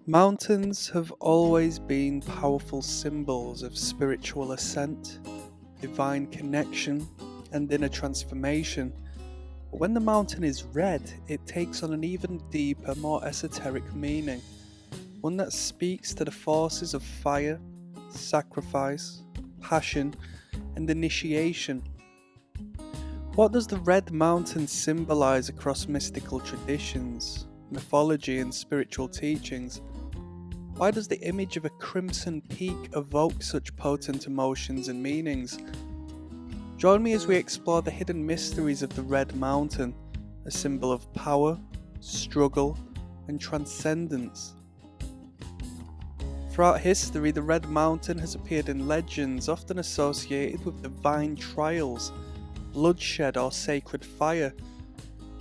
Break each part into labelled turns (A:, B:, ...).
A: Mountains have always been powerful symbols of spiritual ascent, divine connection, and inner transformation. But when the mountain is red, it takes on an even deeper, more esoteric meaning, one that speaks to the forces of fire, sacrifice, passion, and initiation. What does the red mountain symbolize across mystical traditions, mythology, and spiritual teachings? Why does the image of a crimson peak evoke such potent emotions and meanings? Join me as we explore the hidden mysteries of the Red Mountain, a symbol of power, struggle, and transcendence. Throughout history, the Red Mountain has appeared in legends often associated with divine trials, bloodshed, or sacred fire.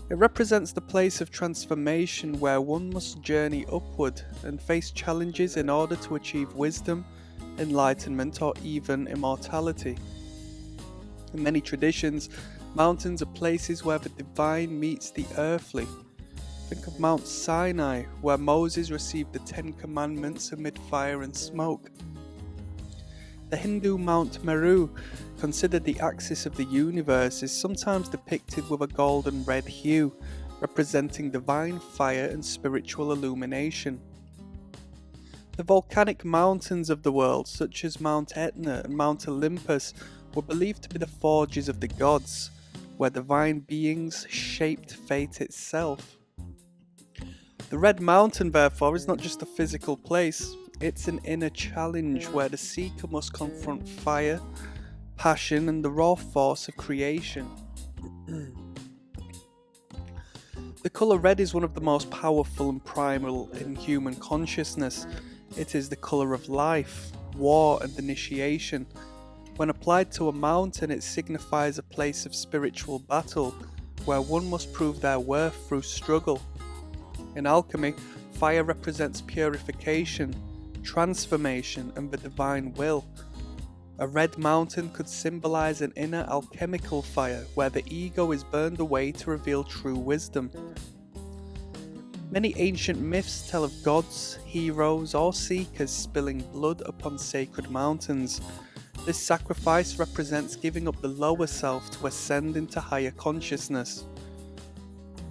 A: It represents the place of transformation where one must journey upward and face challenges in order to achieve wisdom, enlightenment, or even immortality. In many traditions, mountains are places where the divine meets the earthly. Think of Mount Sinai, where Moses received the Ten Commandments amid fire and smoke. The Hindu Mount Meru, considered the axis of the universe, is sometimes depicted with a golden red hue, representing divine fire and spiritual illumination. The volcanic mountains of the world, such as Mount Etna and Mount Olympus, were believed to be the forges of the gods, where divine beings shaped fate itself. The Red Mountain, therefore, is not just a physical place, it's an inner challenge where the seeker must confront fire, passion, and the raw force of creation. The colour red is one of the most powerful and primal in human consciousness. It is the colour of life, war, and initiation. When applied to a mountain, it signifies a place of spiritual battle, where one must prove their worth through struggle. In alchemy, fire represents purification, transformation, and the divine will. A red mountain could symbolize an inner alchemical fire where the ego is burned away to reveal true wisdom. Many ancient myths tell of gods, heroes, or seekers spilling blood upon sacred mountains. This sacrifice represents giving up the lower self to ascend into higher consciousness.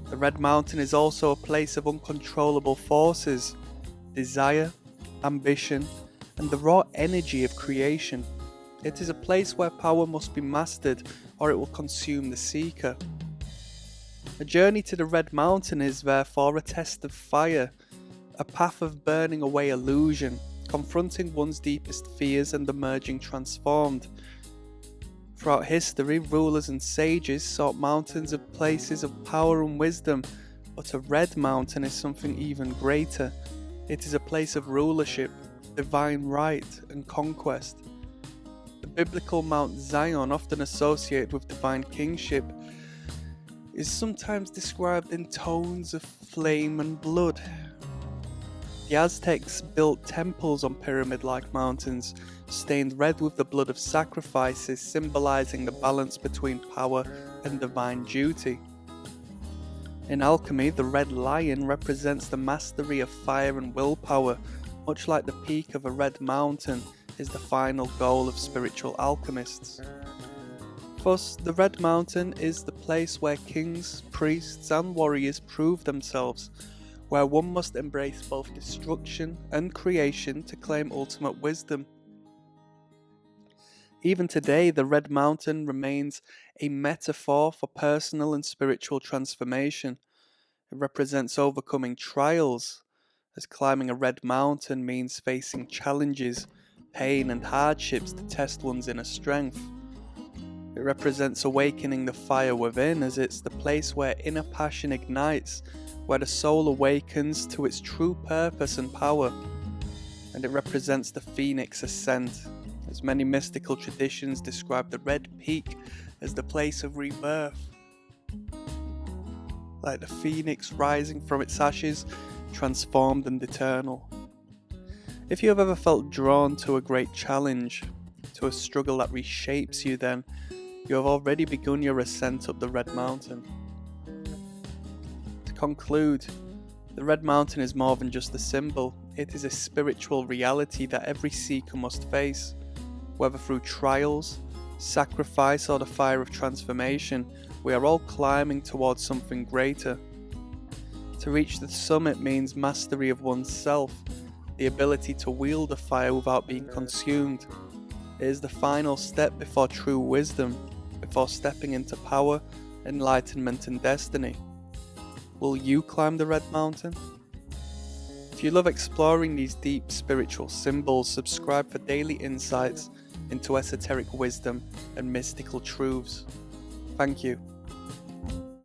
A: The Red Mountain is also a place of uncontrollable forces, desire, ambition, and the raw energy of creation. It is a place where power must be mastered or it will consume the seeker. A journey to the Red Mountain is therefore a test of fire, a path of burning away illusion, confronting one's deepest fears and emerging transformed. Throughout history, rulers and sages sought mountains as places of power and wisdom, but a Red Mountain is something even greater. It is a place of rulership, divine right, and conquest. The biblical Mount Zion, often associated with divine kingship, is sometimes described in tones of flame and blood. The Aztecs built temples on pyramid-like mountains, stained red with the blood of sacrifices, symbolizing the balance between power and divine duty. In alchemy, the red lion represents the mastery of fire and willpower, much like the peak of a red mountain is the final goal of spiritual alchemists. Thus, the Red Mountain is the place where kings, priests, and warriors prove themselves, where one must embrace both destruction and creation to claim ultimate wisdom. Even today, the Red Mountain remains a metaphor for personal and spiritual transformation. It represents overcoming trials, as climbing a red mountain means facing challenges, pain, and hardships to test one's inner strength. It represents awakening the fire within, as it's the place where inner passion ignites, where the soul awakens to its true purpose and power. And it represents the phoenix ascent, as many mystical traditions describe the red peak as the place of rebirth. Like the phoenix rising from its ashes, transformed and eternal. If you have ever felt drawn to a great challenge, to a struggle that reshapes you, then you have already begun your ascent up the Red Mountain. To conclude, The Red Mountain is more than just a symbol, it is a spiritual reality that every seeker must face. Whether through trials, sacrifice, or the fire of transformation, we are all climbing towards something greater. To reach the summit means mastery of oneself, the ability to wield a fire without being consumed. It is the final step before true wisdom, before stepping into power, enlightenment, and destiny. Will you climb the Red Mountain? If you love exploring these deep spiritual symbols, subscribe for daily insights into esoteric wisdom and mystical truths. Thank you.